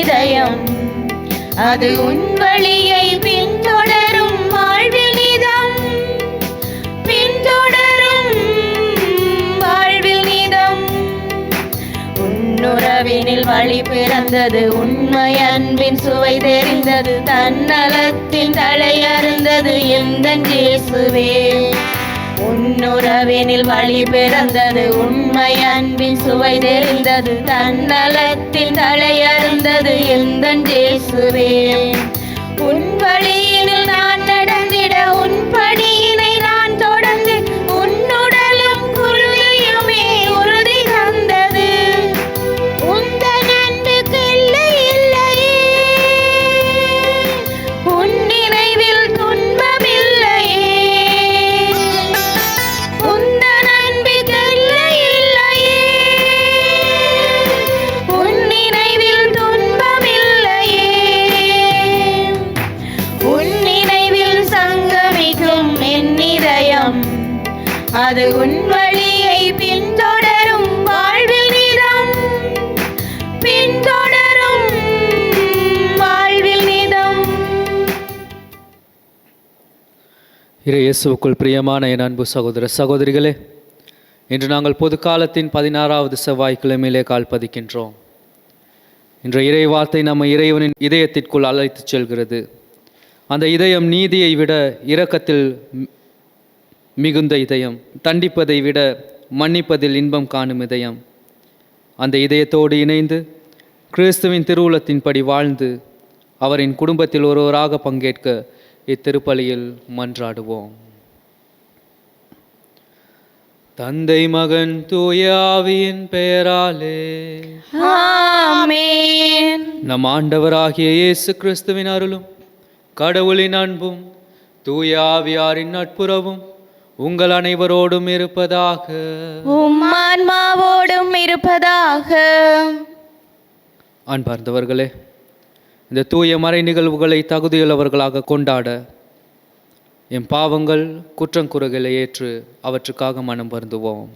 இதயம். அது உன் வழியை பின்தொடரும் வாழ்வில் நிதம், பின்தொடரும் வாழ்வில் நிதம். உன்னுறவினில் வழி பிறந்தது, உண்மை அன்பின் சுவை தெரிந்தது, தன்னலத்தின் தலை அருந்தது எந்தன் இயேசுவே. உன்னுறவினில் வழி பிறந்தது, உண்மை அன்பின் சுவை தெரிந்தது, தன்னலத்தின் தலை அருந்தது எந்தன் இயேசுவே. உன் வழியினில் நான் நடந்திட, உன் படியினை நான் தொடர்ந்து, உன்னுடலும் குருதியுமே உறுதி தந்தது. உந்தன் அன்புக்கு எல்லை இல்லையே, உன் நினைவில் துன்பம் இல்லையே. உந்தன் அன்புக்கு எல்லை இல்லையே, உன் நினைவில் துன்பம் இல்லையே. உன் நினைவில் சங்கமிக்கும் என் இதயம், அது உன் வழியை பின்தொடரும் வாழ்வில் நிதம், பின்தொடரும் வாழ்வில் நிதம். இயேசுவுக்குள் பிரியமான என் அன்பு சகோதர சகோதரிகளே, இன்று நாங்கள் பொது காலத்தின் 16வது செவ்வாய்க்கிழமையிலே கால் பதிக்கின்றோம். இன்று இறை வார்த்தை நம்ம இறைவனின் இதயத்திற்குள் அழைத்துச் செல்கிறது. அந்த இதயம் நீதியை விட இரக்கத்தில் மிகுந்த இதயம், தண்டிப்பதை விட மன்னிப்பதில் இன்பம் காணும் இதயம். அந்த இதயத்தோடு இணைந்து கிறிஸ்துவின் திருவுளத்தின்படி வாழ்ந்து அவரின் குடும்பத்தில் ஒருவராக பங்கேற்க இத்திருப்பலியில் மன்றாடுவோம். தந்தை மகன் தூய ஆவியின் பெயராலே ஆமென். நம் ஆண்டவராகிய இயேசு கிறிஸ்துவின் அருளும் கடவுளின் அன்பும் தூய ஆவியாரின் நட்புறவும் உங்கள் அனைவரோடும் இருப்பதாக. உம் ஆன்மாவோடும் இருப்பதாக. அன்பார்ந்தவர்களே, இந்த தூய மறை நிகழ்வுகளை தகுதியுள்ளவர்களாக கொண்டாட எம் பாவங்கள் குற்றங்குறைகளை ஏற்று அவற்றுக்காக மனம் வருந்துவோம்.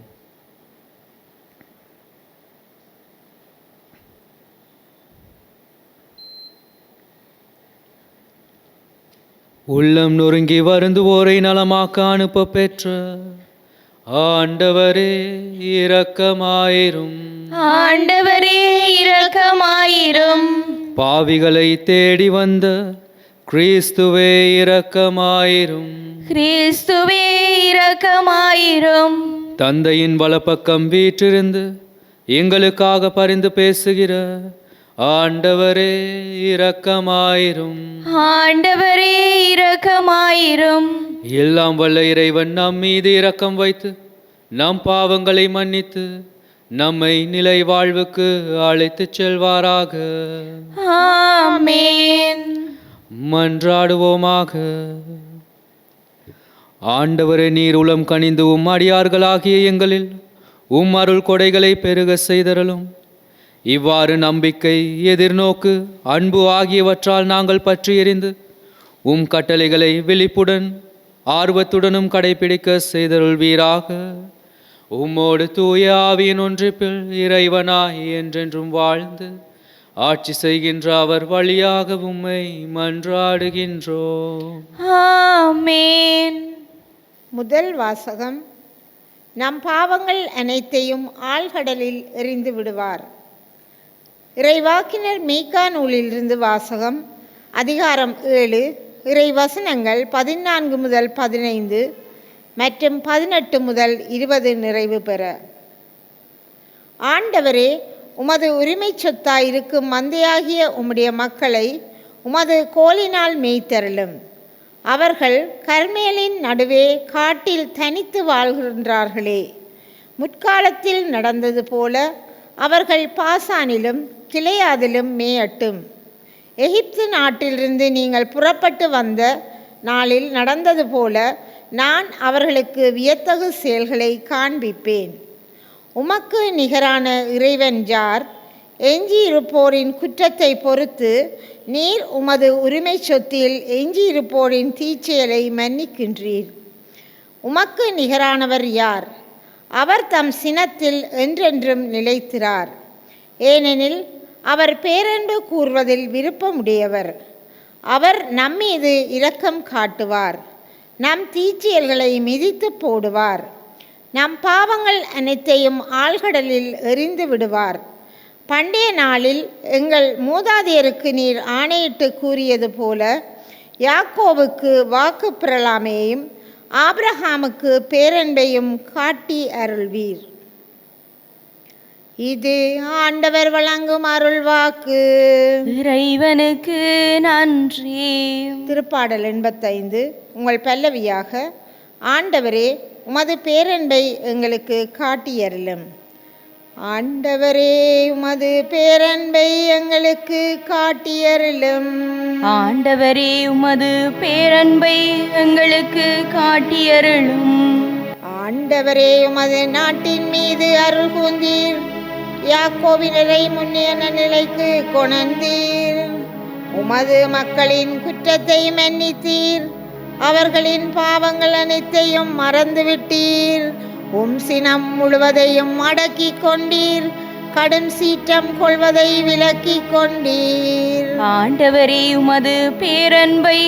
உள்ளம் நொறுங்கி வருந்துவோரை நலமாக்க அனுப்ப பெற்ற ஆண்டவரே இரக்கமாயிரும். ஆண்டவரே இரக்கமாயிரும். பாவிகளை தேடி வந்த கிறிஸ்துவே இரக்கமாயிரும். கிறிஸ்துவே இரக்கமாயிரும். தந்தையின் வலப்பக்கம் வீற்றிருந்து எங்களுக்காக பரிந்து பேசுகிற ஆண்டவரே இரக்கமாயிரும். ஆண்டவரே இரக்கமாயிரும். எல்லாம் வல்ல இறைவன் நம் மீது இரக்கம் வைத்து நம் பாவங்களை மன்னித்து நம்மை நிலை வாழ்வுக்கு அழைத்துச் செல்வாராக. ஆமென். மன்றாடுவோமாக. ஆண்டவரே, நீர் உளம் கனிந்து உம் அடியார்களாகிய எங்களில் உம் அருள் கொடைகளை பெருக செய்தருளும். இவ்வாறு நம்பிக்கை, எதிர்நோக்கு, அன்பு ஆகியவற்றால் நாங்கள் பற்றி எறிந்து உம் கட்டளைகளை விழிப்புடன் ஆர்வத்துடனும் கடைபிடிக்க செய்தருள்வீராக. உம்மோடு தூய ஆவியின் ஒன்றிப்பில் இறைவனாய் என்றென்றும் வாழ்ந்து ஆட்சி செய்கின்ற அவர் வழியாக உம்மை மன்றாடுகின்றோம். ஆமென். முதல் வாசகம். நம் பாவங்கள் அனைத்தையும் ஆழ்கடலில் எறிந்து விடுவார். இறைவாக்கினர் மீகா நூலிலிருந்து வாசகம். அதிகாரம் 7, இறைவசனங்கள் 14 முதல் 15 மற்றும் 18 முதல் 20 நிறைவு பெற. ஆண்டவரே, உமது உரிமை சொத்தாயிருக்கும் மந்தையாகிய உம்முடைய மக்களை உமது கோலினால் மேய்த்தருளும். அவர்கள் கர்மேலின் நடுவே காட்டில் தனித்து வாழ்கின்றார்களே. முற்காலத்தில் நடந்தது போல அவர்கள் பாசானிலும் கிளையாதிலும் மேயட்டும். எகிப்து நாட்டிலிருந்து நீங்கள் புறப்பட்டு வந்த நாளில் நடந்தது போல நான் அவர்களுக்கு வியத்தகு செயல்களை காண்பிப்பேன். உமக்கு நிகரான இறைவன் யார்? எஞ்சியிருப்போரின் குற்றத்தை பொறுத்து நீர் உமது உரிமை சொத்தில் எஞ்சியிருப்போரின் தீச்செயலை மன்னிக்கின்றீர். உமக்கு நிகரானவர் யார்? அவர் தம் சினத்தில் என்றென்றும் நிலைத்திரார். ஏனெனில் அவர் பேரன்பு கூர்வதில் விருப்பமுடையவர். அவர் நம்மீது இரக்கம் காட்டுவார். நம் தீச்செயல்களை மிதித்து போடுவார். நம் பாவங்கள் அனைத்தையும் ஆழ்கடலில் எறிந்து விடுவார். பண்டைய நாளில் எங்கள் மூதாதையருக்கு நீர் ஆணையிட்டு கூறியது போல யாக்கோவுக்கு வாக்கு பிரலாமையையும் ஆபிரகாமுக்கு பேரன்பையும் காட்டி அருள்வீர். இது ஆண்டவர் வழங்கும் அருள்வாக்கு. இறைவனுக்கு நன்றி. திருப்பாடல் 85. உங்கள் பல்லவியாக: ஆண்டவரே, உமது பேரன்பை எங்களுக்கு காட்டியருளும். ஆண்டவரே, உமது பேரன்பை எங்களுக்கு காட்டியருளும். ஆண்டவரே, உமது பேரன்பை எங்களுக்கு காட்டியருளும். ஆண்டவரே, உமது நாட்டின் மீது அருள் கூர்ந்தீர். யாக்கோபினரை முன்னிய நிலைக்கு கொணர்ந்தீர். உமது மக்களின் குற்றத்தை மன்னித்தீர். அவர்களின் பாவங்கள் அனைத்தையும் மறந்துவிட்டீர். சினம் முழுவதையும் அடக்கி கொண்டீர். கடும் சீற்றம் கொள்வதை விலக்கி கொண்டீர். ஆண்டவரே, உமது பேரன்பை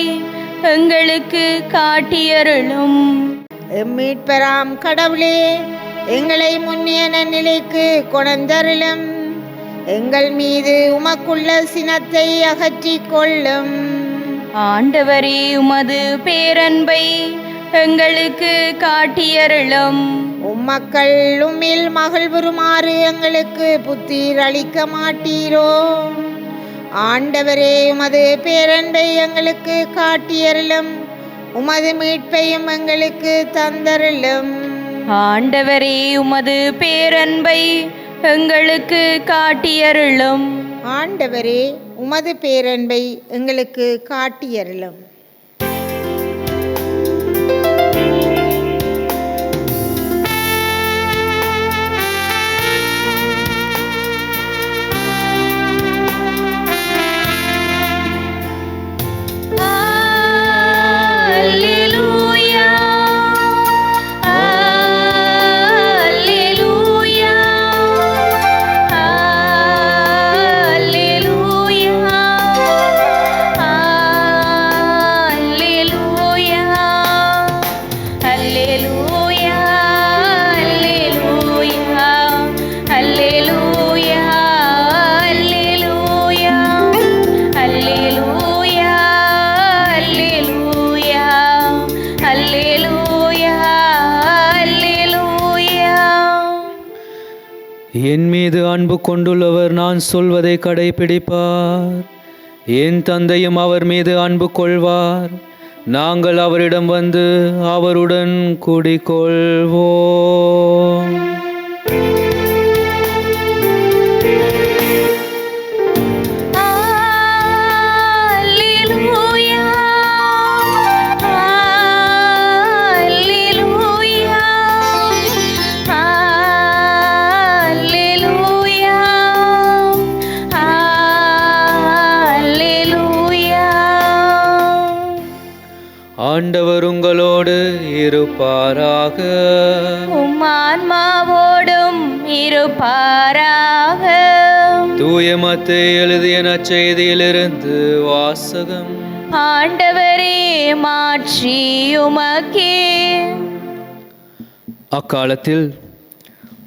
எங்களுக்கு காட்டியருளும். மீட்பராம் கடவுளே, எங்களை முன்னிய நிலைக்கு கொணர்ந்தருளும். எங்கள் மீது உமக்குள்ள சினத்தை அகற்றிக் கொள்ளும். ஆண்டவரே, உமது பேரன்பை எங்களுக்கு காட்டியருளும். உம்மக்கள் உம்மில் மகிழ்வுறுமாறு எங்களுக்கு புத்திர் அளிக்க மாட்டீரோ? ஆண்டவரே, உமது பேரன்பை எங்களுக்கு காட்டியருளும். உமது மீட்பையும் எங்களுக்கு தந்தருளும். ஆண்டவரே, உமது பேரன்பை எங்களுக்கு காட்டியருளும். ஆண்டவரே, உமது பேரன்பை எங்களுக்கு காட்டியருளும். என் மீது அன்பு கொண்டுள்ளவர் நான் சொல்வதை கடைபிடிப்பார். என் தந்தையும் அவர் மீது அன்பு கொள்வார். நாங்கள் அவரிடம் வந்து அவருடன் குடிகொள்வோம். ஆண்டவர் உங்களோடு இருப்பாராக. உம் ஆன்மாவோடும் இருப்பாராக. தூய மத்தேயு எழுதிய நற்செய்தியிலிருந்து வாசகம். ஆண்டவரே, மாட்சி உமக்கே. அக்காலத்தில்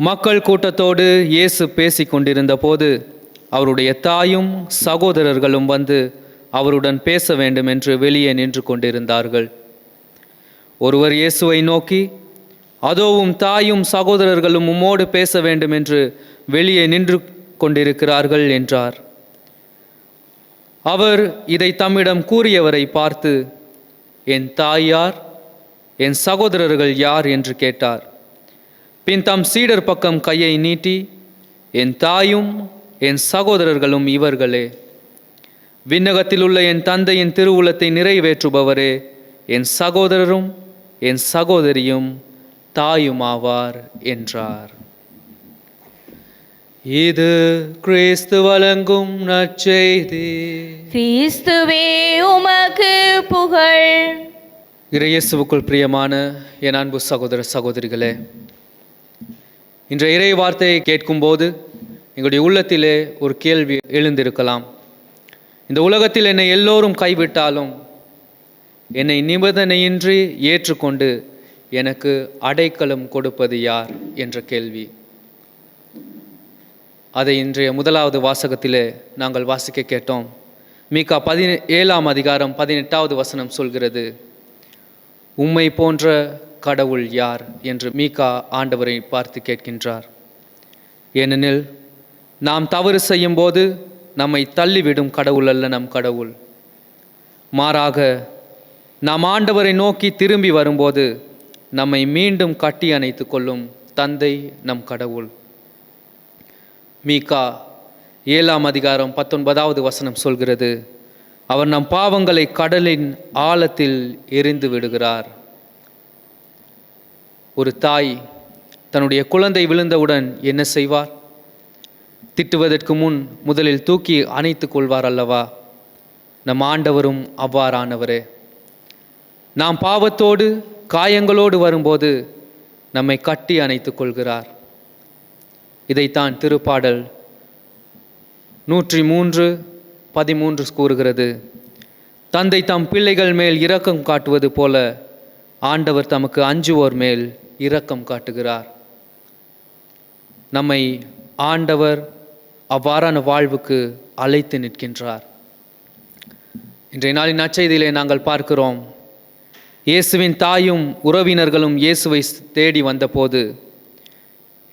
மக்கள் கூட்டத்தோடு இயேசு பேசிக் கொண்டிருந்த போது அவருடைய தாயும் சகோதரர்களும் வந்து அவருடன் பேச வேண்டும் என்று வெளியே நின்று கொண்டிருந்தார்கள். ஒருவர் இயேசுவை நோக்கி, அதோவும் தாயும் சகோதரர்களும் உம்மோடு பேச வேண்டும் என்று வெளியே நின்று கொண்டிருக்கிறார்கள் என்றார். அவர் இதை தம்மிடம் கூறியவரை பார்த்து, என் தாய் யார், என் சகோதரர்கள் யார் என்று கேட்டார். பின் தம் சீடர் பக்கம் கையை நீட்டி, என் தாயும் என் சகோதரர்களும் இவர்களே. விண்ணகத்தில் உள்ள என் தந்தையின் திருவுளத்தை நிறைவேற்றுபவரே என் சகோதரரும் என் சகோதரியும் தாயுமாவார் என்றார். இது கிறிஸ்து வழங்கும் நற்செய்தி. கிறிஸ்துவே, உமக்கு புகழ். இயேசுவுக்குள் பிரியமான என் அன்பு சகோதர சகோதரிகளே, இன்றைய இறை வார்த்தையை கேட்கும்போது எங்களுடைய உள்ளத்திலே ஒரு கேள்வி எழுந்திருக்கலாம். இந்த உலகத்தில் என்னை எல்லோரும் கைவிட்டாலும் என்னை நிபந்தனையின்றி ஏற்றுக்கொண்டு எனக்கு அடைக்கலம் கொடுப்பது யார் என்ற கேள்வி. அதை இன்றைய முதலாவது வாசகத்திலே நாங்கள் வாசிக்க கேட்டோம். மீகா 17ஆம் அதிகாரம் 18வது வசனம் சொல்கிறது, உம்மை போன்ற கடவுள் யார் என்று மீகா ஆண்டவரை பார்த்து கேட்கின்றார். ஏனெனில் நாம் தவறு செய்யும் போது நம்மை தள்ளிவிடும் கடவுள் அல்ல நம் கடவுள். மாறாக நாம் ஆண்டவரை நோக்கி திரும்பி வரும்போது நம்மை மீண்டும் கட்டி அணைத்து கொள்ளும் தந்தை நம் கடவுள். மீகா 7ஆம் அதிகாரம் 19வது வசனம் சொல்கிறது, அவர் நம் பாவங்களை கடலின் ஆழத்தில் எறிந்து விடுகிறார். ஒரு தாய் தன்னுடைய குழந்தை விழுந்தவுடன் என்ன செய்வார்? திட்டுவதற்கு முன் முதலில் தூக்கி அணைத்து கொள்வார் அல்லவா? நம் ஆண்டவரும் அவ்வாறானவரே. நாம் பாவத்தோடு காயங்களோடு வரும்போது நம்மை கட்டி அணைத்து கொள்கிறார். இதைத்தான் திருப்பாடல் 103:13 கூறுகிறது, தந்தை தம் பிள்ளைகள் மேல் இரக்கம் காட்டுவது போல ஆண்டவர் தமக்கு அஞ்சுவோர் மேல் இரக்கம் காட்டுகிறார். நம்மை ஆண்டவர் அவ்வாறான வாழ்வுக்கு அழைத்து நிற்கின்றார். இன்றைய நாளின் நற்செய்தியிலே நாங்கள் பார்க்கிறோம், இயேசுவின் தாயும் உறவினர்களும் இயேசுவை தேடி வந்தபோது,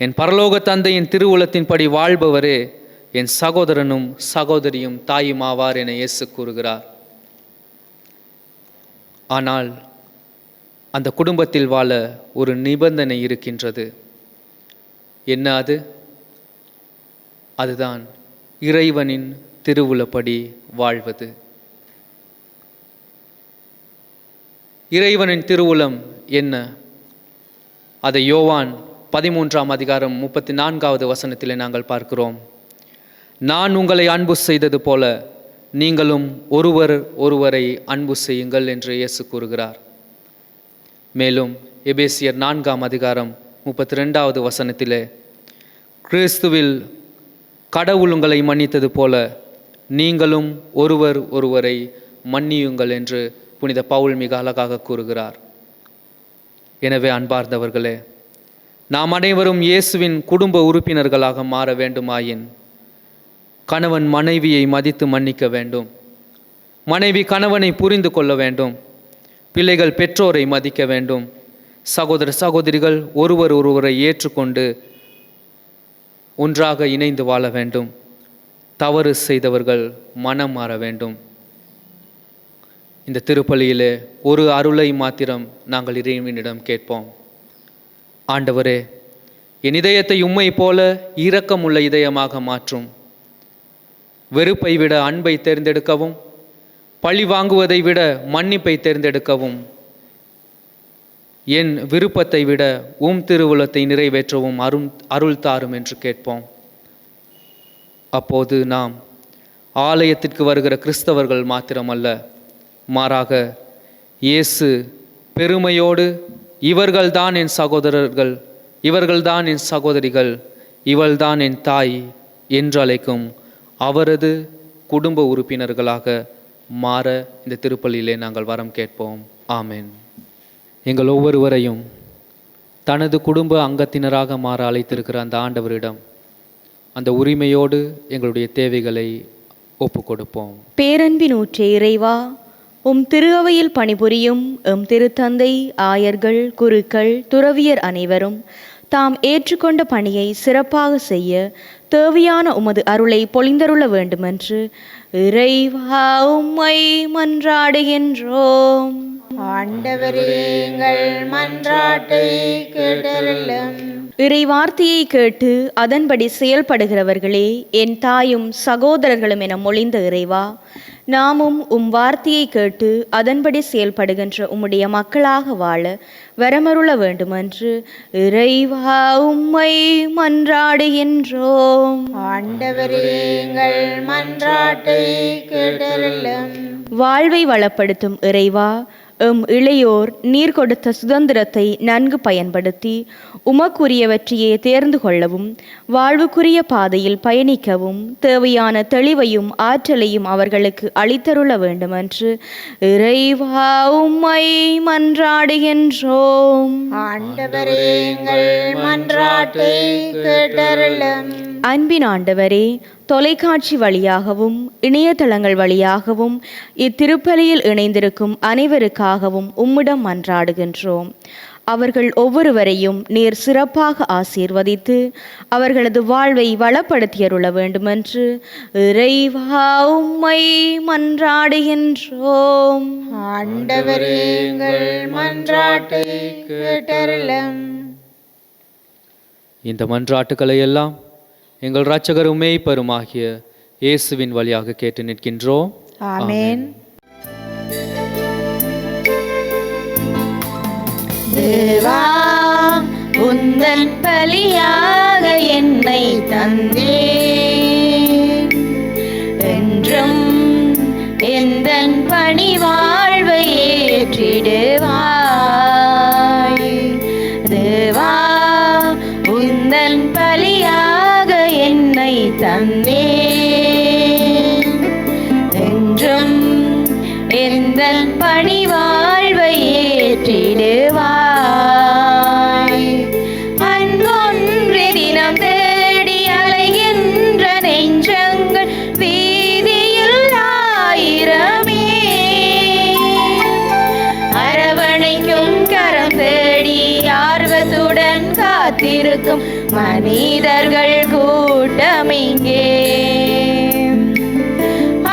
என் பரலோக தந்தையின் திருவுளத்தின்படி வாழ்பவரே என் சகோதரனும் சகோதரியும் தாயும் ஆவார் என இயேசு கூறுகிறார். ஆனால் அந்த குடும்பத்தில் வாழ ஒரு நிபந்தனை இருக்கின்றது. என்ன அது? அதுதான் இறைவனின் திருவுளப்படி வாழ்வது. இறைவனின் திருவுளம் என்ன? அதை யோவான் 13ஆம் அதிகாரம் 34வது வசனத்திலே நாங்கள் பார்க்கிறோம். நான் உங்களை அன்பு செய்தது போல நீங்களும் ஒருவரை அன்பு செய்யுங்கள் என்று இயேசு கூறுகிறார். மேலும் எபேசியர் 4ஆம் அதிகாரம் 32வது வசனத்திலே, கிறிஸ்துவில் கடவுள் உங்களை மன்னித்தது போல நீங்களும் ஒருவரை மன்னியுங்கள் என்று புனித பவுல் மிக அழகாக கூறுகிறார். எனவே அன்பார்ந்தவர்களே, நாம் அனைவரும் இயேசுவின் குடும்ப உறுப்பினர்களாக மாற வேண்டுமாயின் கணவன் மனைவியை மதித்து மன்னிக்க வேண்டும், மனைவி கணவனை புரிந்து கொள்ள வேண்டும், பிள்ளைகள் பெற்றோரை மதிக்க வேண்டும், சகோதர சகோதரிகள் ஒருவரை ஏற்றுக்கொண்டு ஒன்றாக இணைந்து வாழ வேண்டும், தவறு செய்தவர்கள் மனம் மாற வேண்டும். இந்த திருப்பலியிலே ஒரு அருளை மாத்திரம் நாங்கள் இறைவனிடம் கேட்போம். ஆண்டவரே, என் இதயத்தை உம்மை போல இரக்கமுள்ள இதயமாக மாற்றும். வெறுப்பை விட அன்பை தேர்ந்தெடுக்கவும், பழி வாங்குவதை விட மன்னிப்பை தேர்ந்தெடுக்கவும், என் விருப்பத்தை விட திருவுளத்தை நிறைவேற்றவும் அருள் தாரும் என்று கேட்போம். அப்போது நாம் ஆலயத்திற்கு வருகிற கிறிஸ்தவர்கள் மாத்திரமல்ல, மாறாக இயேசு பெருமையோடு இவர்கள்தான் என் சகோதரர்கள், இவர்கள்தான் என் சகோதரிகள், இவள்தான் என் தாய் என்று அழைக்கும் அவரது குடும்ப உறுப்பினர்களாக மாற இந்த திருப்பலியிலே நாங்கள் வரம் கேட்போம். ஆமென். எங்கள் ஒவ்வொருவரையும் தனது குடும்ப அங்கத்தினராக மாற அழைத்திருக்கிற அந்த ஆண்டவரிடம் அந்த உரிமையோடு எங்களுடைய தேவைகளை ஒப்பு கொடுப்போம். பேரன்பின் ஊற்றே இறைவா, உம் திரு அவையில் பணிபுரியும் எம் திருத்தந்தை, ஆயர்கள், குருக்கள், துறவியர் அனைவரும் தாம் ஏற்றுக்கொண்ட பணியை சிறப்பாக செய்ய தேவையான உமது அருளை பொழிந்தருள வேண்டுமென்று இறைவா உம்மை மன்றாடுகின்றோம். ஆண்டவரே, எங்கள் மன்றாட்டை கேட்டருளும். இறை வார்த்தையை கேட்டு அதன்படி செயல்படுகிறவர்களே என் தாயும் சகோதரர்களும் என மொழிந்த இறைவா, நாமும் உம் வார்த்தையை கேட்டு அதன்படி செயல்படுகின்ற உம்முடைய மக்களாக வாழ வரமருள வேண்டுமென்று இறைவா உம்மை மன்றாடுகின்றோம். ஆண்டவரே, எங்கள் மன்றாட்டை கேட்டருளும். வாழ்வை வளப்படுத்தும் இறைவா, எம் இளையோர் நீர் கொடுத்த சுதந்திரத்தை நன்கு பயன்படுத்தி உமக்குரியவற்றையே தேர்ந்து கொள்ளவும் வாழ்வுக்குரிய பாதையில் பயணிக்கவும் தேவையான தெளிவையும் ஆற்றலையும் அவர்களுக்கு அளித்தருள வேண்டுமென்று இறைவா உம்மை மன்றாடுகின்றோம். ஆண்டவரே எங்கள் மன்றாட்டை கேட்டருளும். அன்பின் ஆண்டவரே, தொலைக்காட்சி வழியாகவும் இணையதளங்கள் வழியாகவும் இத்திருப்பலியில் இணைந்திருக்கும் அனைவருக்காகவும் உம்மிடம் மன்றாடுகின்றோம். அவர்கள் ஒவ்வொருவரையும் நீர் சிறப்பாக ஆசீர்வதித்து அவர்களது வாழ்வை வளப்படுத்தியருள வேண்டுமென்று இறைவா உம்மை மன்றாடுகின்றோம். ஆண்டவரே எங்கள் மன்றாட்டை கேட்டருளும். இந்த மன்றாட்டுக்களை எல்லாம் எங்கள் இரட்சகரும் மேய்ப்பருமாகிய இயேசுவின் வழியாக கேட்டு நிற்கின்றோம். ஆமென். தேவா உந்தன் பலியாக என்னை தந்தேன், என்றும் எந்தன் பணி வாழ்வை ஏற்றிடுவாய். தேவா உந்தன் பலியாக என்னை தந்தேன், என்றும் எந்தன் பணி வாழ்வை ஏற்றிடுவாய். அன்பொன்று தினம் தேடி அலைகின்ற நெஞ்சங்கள் வீதியில் ஆயிரமே, அரவணைக்கும் கரம் தேடி ஆர்வத்துடன் காத்திருக்கும் மனிதர்கள் கூட்டமிங்கே.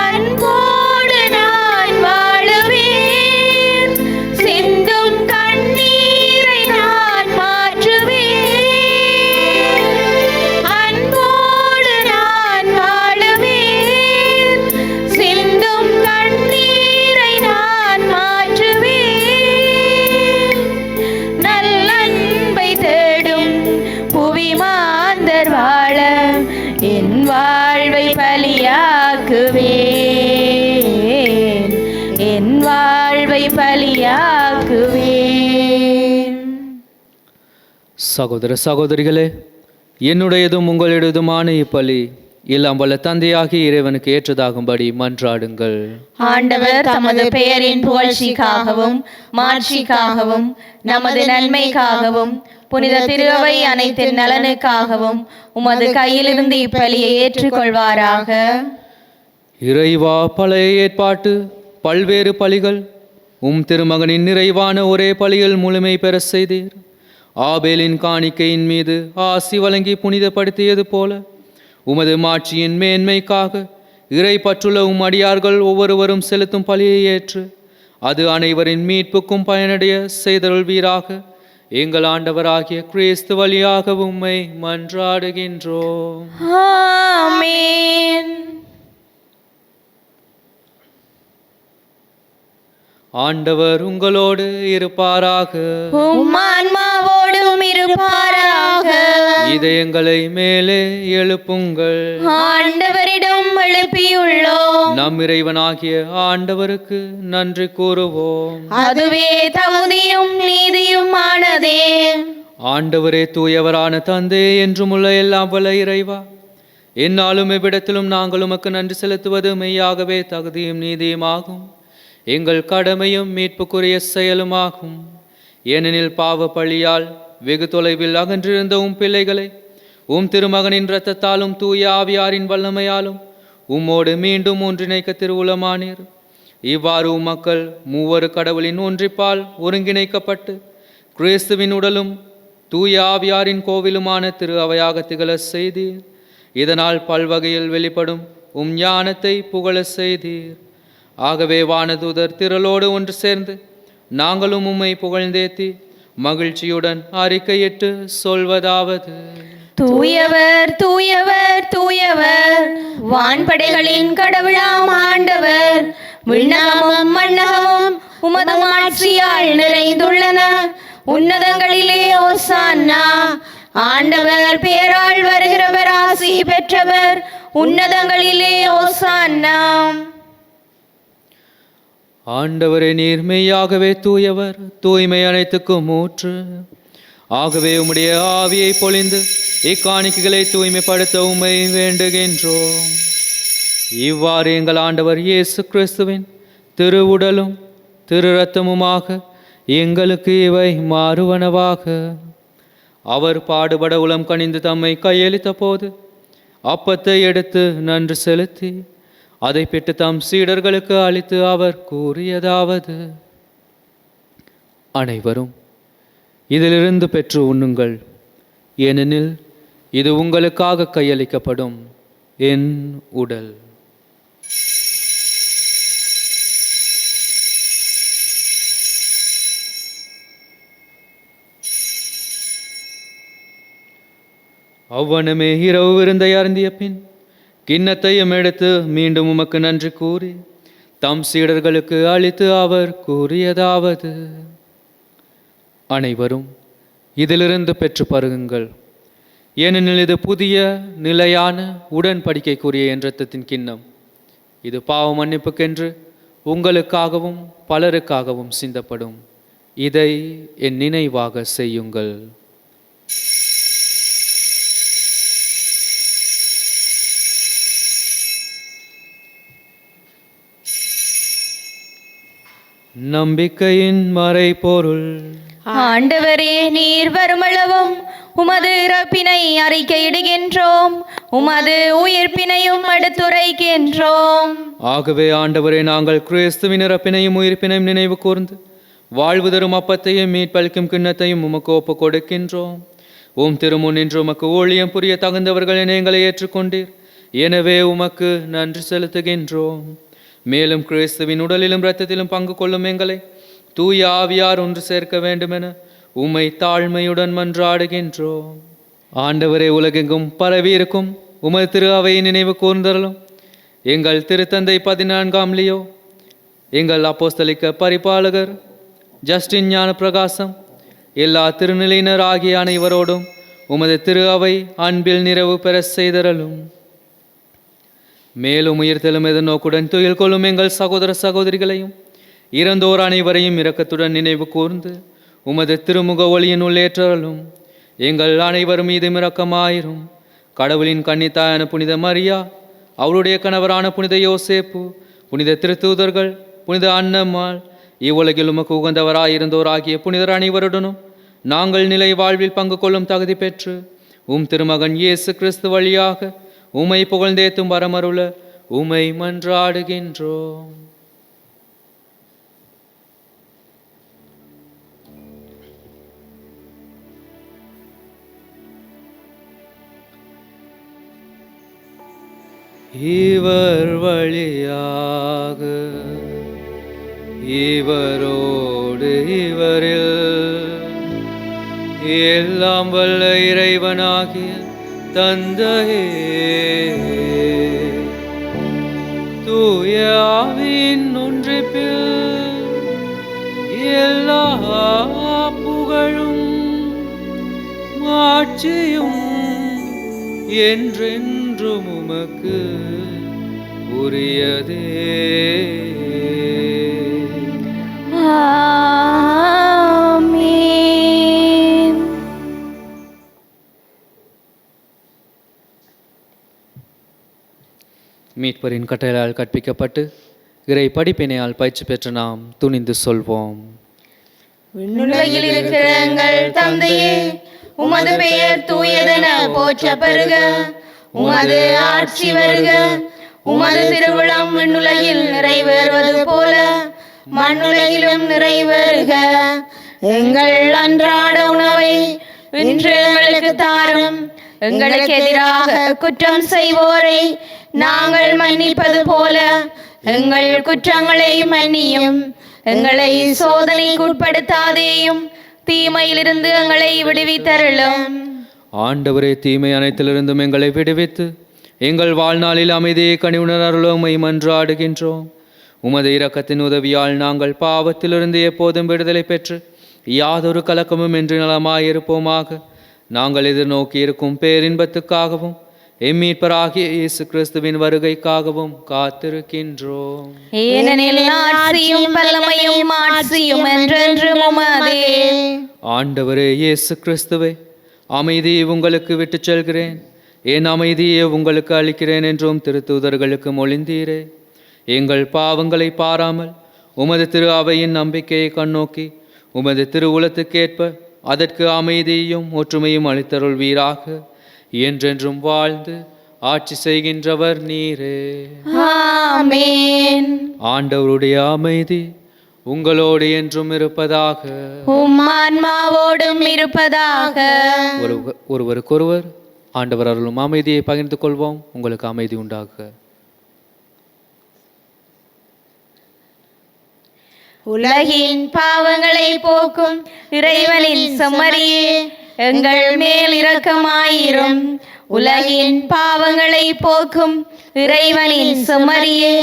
அன்போடு நான் வாழுவேன், சிந்தும் கண்ணீரை நான் மாற்றுவேன். அன்போடு நான் வாழுவேன், சிந்தும் கண்ணீரை நான் மாற்றுவேன். நல்லன்பை தேடும் புவி மாந்தர் வாழ என் வாழ்வை பலியாக்குவேன், என் வாழ்வை பலியாக்குவேன். சகோதர சகோதரிகளே, என்னுடையதும் உங்களுடையதுமான இப்பலி எல்லாம் வல்ல தந்தையாகிய இறைவனுக்கு ஏற்றதாகும்படி மன்றாடுங்கள். ஆண்டவர் தமது பெயரின் புகழ்ச்சிக்காகவும் மாட்சிக்காகவும் நமது நன்மைக்காகவும் புனித திருவை அனைத்தின் நலனுக்காகவும் உமது கையிலிருந்து இப்பலியை ஏற்றுக்கொள்வாராக. இறைவா, பழைய ஏற்பாட்டு பல்வேறு பலிகள் திருமகனின் நிறைவான ஒரே பலியில் முழுமை பெற செய்தீர். ஆபேலின் காணிக்கையின் மீது ஆசி வழங்கி புனிதப்படுத்தியது போல உமது மாட்சியின் மேன்மைக்காக இறை பற்றுள்ள அடியார்கள் ஒவ்வொருவரும் செலுத்தும் பலியை ஏற்று அது அனைவரின் மீட்புக்கும் பயனடைய செய்தருள்வீராக. எங்கள் ஆண்டவராகிய கிறிஸ்து வழியாக உம்மை மன்றாடுகின்றோம். ஆமென். ஆண்டவர் உங்களோடு இருப்பாராக. உம் ஆன்மாவோடும் இருப்பாராக. இதயங்களை மேலே எழுப்புங்கள். ஆண்டவரிடம் எழுப்பியுள்ளோம். நம் இறைவனாகிய ஆண்டவருக்கு நன்றி கூறுவோம். அதுவே தகுதியும் நீதியுமானதே. ஆண்டவரே தூயவரான தந்தை என்றும் உள்ள எல்லாம் வல்ல இறைவா, எந்நாளும் எவ்விடத்திலும் நாங்கள் உமக்கு நன்றி செலுத்துவது மெய்யாகவே தகுதியும் நீதியுமாகும், எங்கள் கடமையும் மீட்புக்குரிய செயலுமாகும். ஏனெனில் பாவ பழியால் வெகு தொலைவில் அகன்றிருந்த பிள்ளைகளை திருமகனின் இரத்தத்தாலும் தூய ஆவியாரின் வல்லமையாலும் உம்மோடு மீண்டும் ஒன்றிணைக்க திருவுளமானீர். இவ்வாறு மக்கள் மூவரு கடவுளின் ஒன்றிப்பால் ஒருங்கிணைக்கப்பட்டு கிறிஸ்துவின் உடலும் தூய ஆவியாரின் கோவிலுமான திரு அவையாக திகழ செய்தீர். இதனால் பல்வகையில் வெளிப்படும் ஞானத்தை புகழ செய்தீர். ஆகவே வானதூதர் திரளோடு ஒன்று சேர்ந்து நாங்களும் உம்மை புகழ்ந்தேத்தி மகிழ்ச்சியுடன் அறிக்கையிட்டு சொல்வதாவது: தூயவர் தூயவர் தூயவர், வான்படைகளின் கடவுளாம் ஆண்டவர். விண்ணகமும் மண்ணகமும் உமது ஆட்சியால் நிறைந்துள்ளன. உன்னதங்களிலே ஓசான்னா. ஆண்டவர் பேரால் வருகிறவர் ஆசி பெற்றவர். உன்னதங்களிலே ஓசான்னா. ஆண்டவரே, நீர் மெய்யாகவே தூயவர், தூய்மை அனைத்துக்கும் ஊற்று. ஆகவே உம்முடைய ஆவியை பொழிந்து இக்காணிக்கைகளை தூய்மைப்படுத்த உம்மை வேண்டுகின்றோம். இவ்வாறு எங்கள் ஆண்டவர் இயேசு கிறிஸ்துவின் திருவுடலும் திரு இரத்தமுமாக எங்களுக்கு இவை மாறுவனவாக. அவர் பாடுபட உளம் கனிந்து தம்மை கையளித்த போது அப்பத்தை எடுத்து நன்றி செலுத்தி அதை பெற்று தம் சீடர்களுக்கு அளித்து அவர் கூறியதாவது: அனைவரும் இதிலிருந்து பெற்று உண்ணுங்கள், ஏனெனில் இது உங்களுக்காக கையளிக்கப்படும் என் உடல். அவ்வனமே இரவு விருந்தை அருந்திய பின் கிண்ணத்தையும் எடுத்து மீண்டும் உமக்கு நன்றி கூறி தம் சீடர்களுக்கு அளித்து அவர் கூறியதாவது: அனைவரும் இதிலிருந்து பெற்று பருகுங்கள், ஏனெனில் இது புதிய நிலையான உடன்படிக்கைக்குரிய என் இரத்தத்தின் கிண்ணம். இது பாவ மன்னிப்புக்கென்று உங்களுக்காகவும் பலருக்காகவும் சிந்தப்படும். இதை என் நினைவாக செய்யுங்கள். நம்பிக்கையின் மறைபொருள். ஆண்டவரே, நீர் வருமளவும் உமது இறப்பினை அறிக்கையிடுகின்றோம், உமது உயிர்ப்பினையும் எடுத்துரைக்கின்றோம். ஆகவே ஆண்டவரே, நாங்கள் கிறிஸ்துவின் இறப்பினையும் உயிர்ப்பினையும் நினைவு கூர்ந்து வாழ்வு தரும் அப்பத்தையும் மீட்பளிக்கும் கிண்ணத்தையும் உமக்கு ஒப்புக் கொடுக்கின்றோம். திருமுன் நின்று உமக்கு ஊழியம் புரிய தகுந்தவர்கள் என எங்களை ஏற்றுக்கொண்டீர். எனவே உமக்கு நன்றி செலுத்துகின்றோம். மேலும் கிறிஸ்துவின் உடலிலும் இரத்தத்திலும் பங்கு கொள்ளும் எங்களை தூய ஆவியார் ஒன்று சேர்க்க வேண்டுமென உம்மை தாழ்மையுடன் மன்றாடுகின்றோம். ஆண்டவரே, உலகெங்கும் பரவி இருக்கும் உமது திரு அவையை நினைவு கூர்ந்தருளும். எங்கள் திருத்தந்தை 14ஆம் லியோ, எங்கள் அப்போஸ்தலிக்க பரிபாலகர் ஜஸ்டின் ஞான பிரகாசம், எல்லா திருநிலையினர் ஆகிய அனைவரோடும் உமது திரு அவை அன்பில் நிறைவு பெற செய்தருளும். மேலும் உயிர்த்தெழும் எதிர்நோக்குடன் துயில் கொள்ளும் எங்கள் சகோதர சகோதரிகளையும் இறந்தோர் அனைவரையும் இரக்கத்துடன் நினைவு கூர்ந்து உமது திருமுக ஒளியின் உள்ளேற்றலும். எங்கள் அனைவரும் மீதும் இரக்கமாயிரும். கடவுளின் கன்னித்தாயான புனித மரியா, அவருடைய கணவரான புனித யோசேப்பு, புனித திருத்தூதர்கள், புனித அன்னம்மாள், இவ்வுலகில் உமக்கு உகந்தவராயிருந்தோர் ஆகிய புனிதர் அனைவருடனும் நாங்கள் நிலை வாழ்வில் பங்கு கொள்ளும் தகுதி பெற்று திருமகன் இயேசு கிறிஸ்து வழியாக உம்மை புகழ்ந்தேத்தும் வரமருள உம்மை மன்றாடுகின்றோம். இவர் வழியாக இவரோடு இவரில் எல்லாம் வல்ல இறைவனாகிய தந்தையே, தூய ஆவியின் ஒன்றிப்பில் எல்லா புகழும் ஆட்சியும் என்றென்றும் உமக்கு உரியதே. ஆமென். மீட்பரின் கட்டளையால் கற்பிக்கப்பட்டு இறை படிப்பினையால் பயிற்சி பெற்று நாம் துணிந்து சொல்வோம்: விண்ணுலகில் இருக்கிற எங்கள் தந்தையே, உமது பெயர் தூயதென போற்ற பெறுக. உமது ஆட்சி வருக. உமது திருவிழம் விண்ணுலகில் நிறைவேறுவது போல மண்ணுலகிலும் நிறைவேறுக. எங்கள் அன்றாட உணவை இன்று எங்களுக்கு தாரும். எங்களுக்கு எதிராக குற்றம் செய்வோரை நாங்கள் மன்னிப்பது போல எங்கள் குற்றங்களை மன்னியும். எங்களை சோதனைக்கு உட்படுத்தாதேயும், தீமையிலிருந்து எங்களை விடுவித்தருளும். ஆண்டவரே, தீமை அனைத்திலிருந்தும் எங்களை விடுவித்து எங்கள் வாழ்நாளில் அமைதியை கனிவுணர் அருளுமை மன்றாடுகின்றோம். உமது இரக்கத்தின் உதவியால் நாங்கள் பாவத்திலிருந்து எப்போதும் விடுதலை பெற்று யாதொரு கலக்கமும் என்று நலமாயிருப்போமாக. நாங்கள் எதிர்நோக்கி இருக்கும் பேரின்பத்துக்காகவும் எம் மீட்பராகிய இயேசு கிறிஸ்துவின் வருகைக்காகவும் காத்திருக்கின்றோம். ஏனெனில் ஆட்சியும் வல்லமையும் மாட்சியும் என்றென்றும் உமதே. ஆண்டவரே இயேசு கிறிஸ்துவே, அமைதியை உங்களுக்கு விட்டுச் செல்கிறேன், என் அமைதியை உங்களுக்கு அளிக்கிறேன் என்றும் திருத்தூதர்களுக்கு மொழிந்தீரே. எங்கள் பாவங்களை பாராமல் உமது திரு அவையின் நம்பிக்கையை கண்ணோக்கி உமது திருவுளத்துக்கேற்ப அதற்கு அமைதியும் ஒற்றுமையும் அளித்தருள்வீராக. என்றென்றும் வாழ்ந்து ஆட்சி செய்கின்றவர் நீரே. ஆமென். ஆண்டவருடைய அமைதி உங்களோடு என்றும் இருப்பதாக. உம் ஆன்மாவோடும் இருப்பதாக. ஒருவருக்கொருவர் ஆண்டவர் அருளும் அமைதியை பகிர்ந்து கொள்வோம். உங்களுக்கு அமைதி உண்டாக. உலகின் பாவங்களை போக்கும் இறைவனின் செம்மறியே, எங்கள் மேல் இரக்கமாயிரும். உலகின் பாவங்களை போக்கும் இறைவனின் செம்மறியே,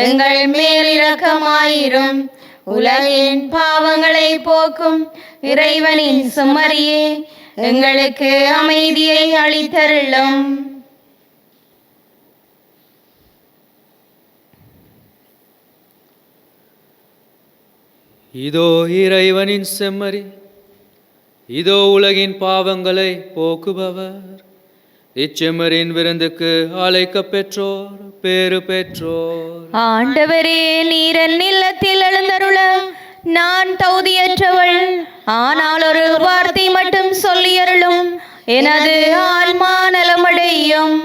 எங்கள் மேல் இரக்கமாயிரும். உலகின் பாவங்களை போக்கும் இறைவனின் செம்மறியே, எங்களுக்கு அமைதியை அளித்தருளும். இதோ இறைவனின் செம்மறி, இதோ உலகின் பாவங்களை போக்குபவர். இச்செம்மறியின் விருந்துக்கு அழைக்க பெற்றோர் பேறு பெற்றோர். ஆண்டவரே, நீர் என் இல்லத்தில் எழுந்தருள நான் தகுதியற்றவள். ஆனால் ஒரு வார்த்தை மட்டும் சொல்லியருளும், எனது ஆன்மா நலமடையும்.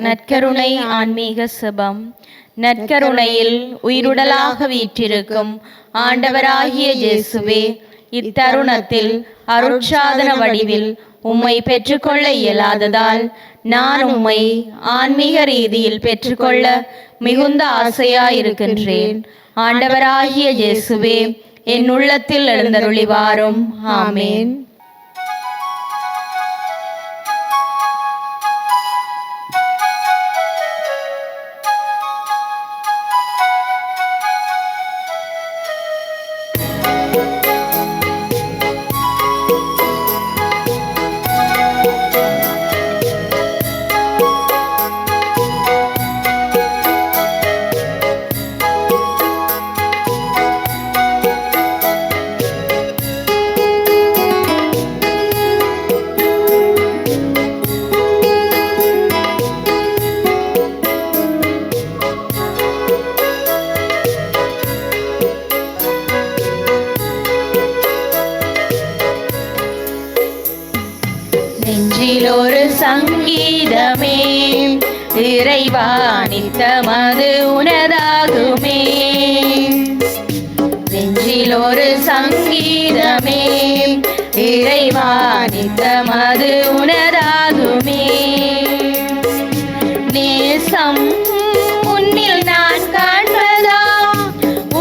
நற்கருணை ஆன்மீக செபம். நற்கருணையில் உயிருடலாக வீற்றிருக்கும் ஆண்டவராகிய இயேசுவே, இத்தருணத்தில் அருட்சாதன வடிவில் உம்மை பெற்றுக்கொள்ள இயலாததால் நான் உம்மை ஆன்மீக ரீதியில் பெற்றுக்கொள்ள மிகுந்த ஆசையாயிருக்கின்றேன். ஆண்டவராகிய இயேசுவே, என் உள்ளத்தில் எழுந்தருளி வாரும். ஆமேன். ஒரு சங்கீதமே, இறைவா நித்தமது உனதாகுமே. நெஞ்சில் ஒரு சங்கீதமே, இறைவா நித்தமது உனதாகுமே. நேசம் உன்னில் நான் காண்பதா,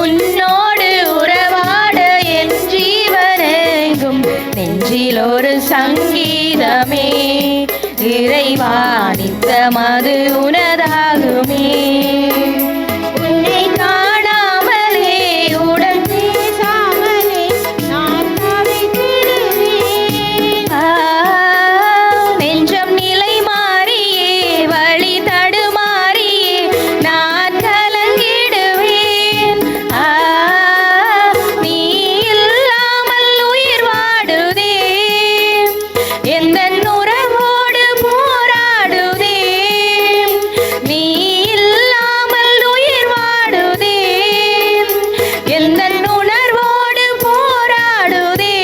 உன்னோடு உறவாட என் ஜீவனெங்கும். நெஞ்சில் ஒரு சங்கீதமே, இறைவா நித்தமது உனதாகுமே. உன்னை காணாமலே உடன் பேசாமலே நான் தவித்திடுவேன். நெஞ்சம் நிலை மாறியே வழி தடுமாறியே நான் கலங்கிடுவேன். நீ இல்லாமல் உயிர் வாடுதே, எந்த உறவோடு போராடுதே. நீ இல்லாமல் உயிர் வாடுதே, எந்த உணர்வோடு போராடுதே.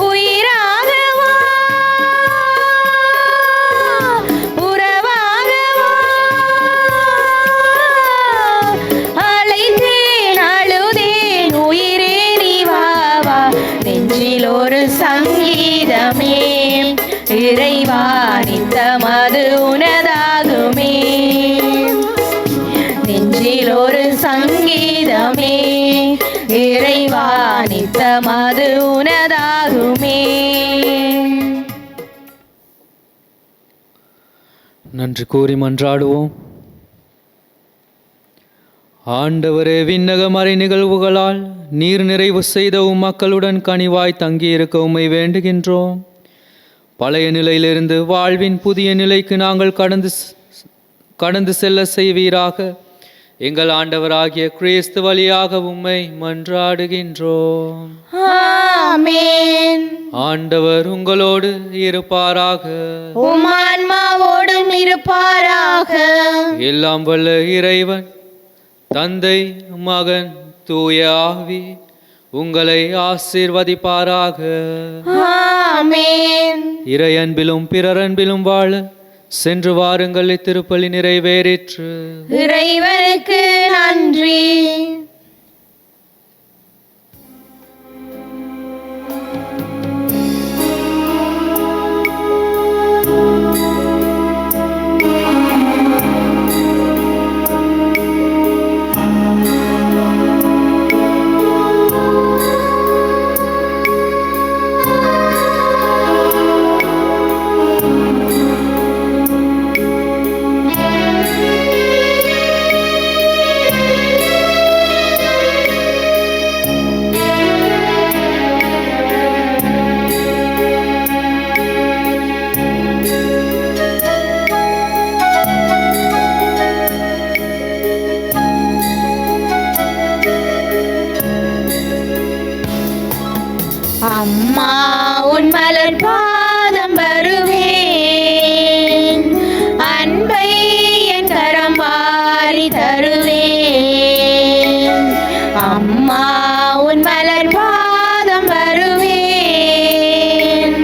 உயிராகவா உறவாகவா அழைத்தேன் அழுதேன் உயிரே நீ வா வா. நெஞ்சில் ஒரு சங்கீதமே, இறைவா நித்தமது உனதாகுமே. நெஞ்சில் ஒரு சங்கீதமே, இறைவா நித்தமது உனதாகுமே. நன்றி கூறி மன்றாடுவோம். ஆண்டவரே, விண்ணக மறை நிகழ்வுகளால் நீர் நிறைவு செய்த மக்களுடன் கனிவாய் தங்கியிருக்க உம்மை வேண்டுகின்றோம். பழைய நிலையிலிருந்து வாழ்வின் புதிய நிலைக்கு நாங்கள் கடந்து செல்ல செய்வீராக. எங்கள் ஆண்டவராகிய கிறிஸ்து வழியாக உம்மை மன்றாடுகின்றோம். ஆமென். ஆண்டவர் உங்களோடு இருப்பாராக. உம் ஆன்மாவோடும் இருப்பாராக. எல்லாம் வல்ல இறைவன் தந்தை, மகன், தூய ஆவி உங்களை ஆசீர்வதிப்பாராக. ஆமென். இறை அன்பிலும் பிறர் அன்பிலும் வாழ சென்று வாருங்கள். இத்திருப்பலி நிறைவேறிற்று. இறைவனுக்கு நன்றி. அம்மா உன் மலர் பாதம் வருவேன், அன்பை என் கரம் வாரி தருவேன். அம்மா உன் மலர் பாதம் வருவேன்,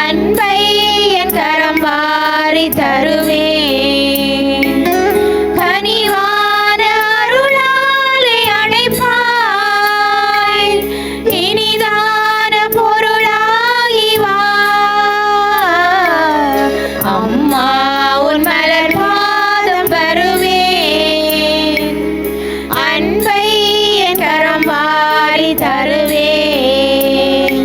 அன்பை என் கரம் வாரி தருவேன். கனிவான அருளாலே அணைப்பாய், இனிதான பொருளாகி வா. அம்மா உன் மலர் பாதம் வருவேன், அன்பை என் கரம் வாரி தருவேன்.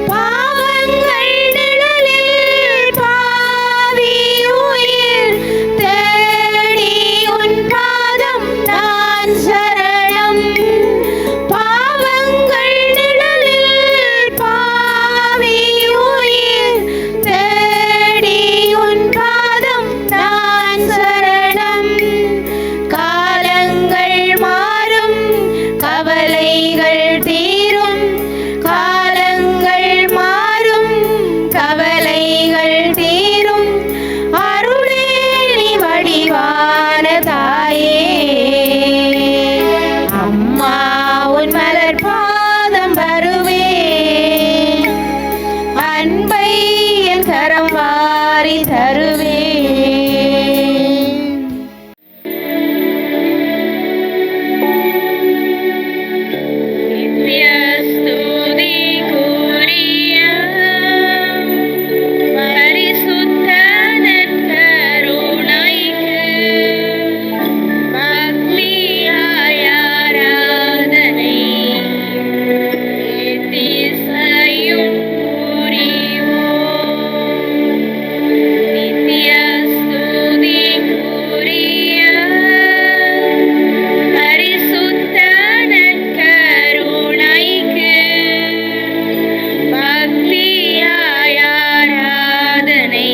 பாவங்கள் நிழலில் பாவி உயிர் தேடி உன் பாதம் நான் சரணம். பாவங்கள் நிழலில் பாவி உயிர் தேடி உன் பாதம் நான் சரணம். காலங்கள் மாறும், கவலைகள் தீரும். காலங்கள் மாறும், கவலைகள் தீரும். அருளே நீ வடிவான தாயே. அம்மா உன் மலர் பாதம் வருவேன், அன்பை என் கரம் வாரி தருவேன். நித்யஸ்துதிக்குரிய பரிசுத்த நற்கருணைக்கு பக்தியாய் ஆராதனை எத்திசையும் புரிவோம். நித்யஸ்துதிக்குரிய பரிசுத்த நற்கருணைக்கு பக்தியாய் ஆராதனை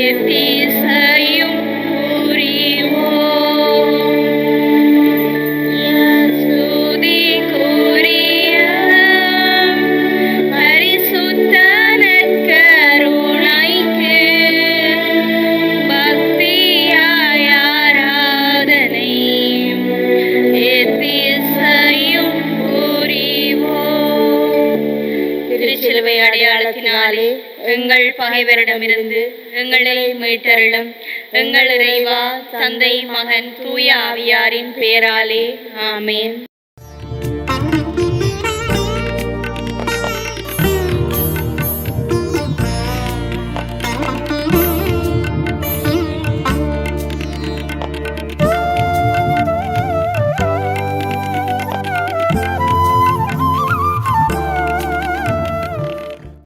எத்திசையும் புரிவோம். ஸ்துதிக்குரிய பரிசுத்த நற்கருணைக்கு பக்தியாய் ஆராதனை எத்திசையும் புரிவோம். திருச்சிலுவை அடையாளத்தினாலே எங்கள் பகைவரிடமிருந்து எங்களை மீட்டருளும். எங்கள் இறைவா, தந்தை, மகன், தூய ஆவியாரின் பெயராலே ஆமென்.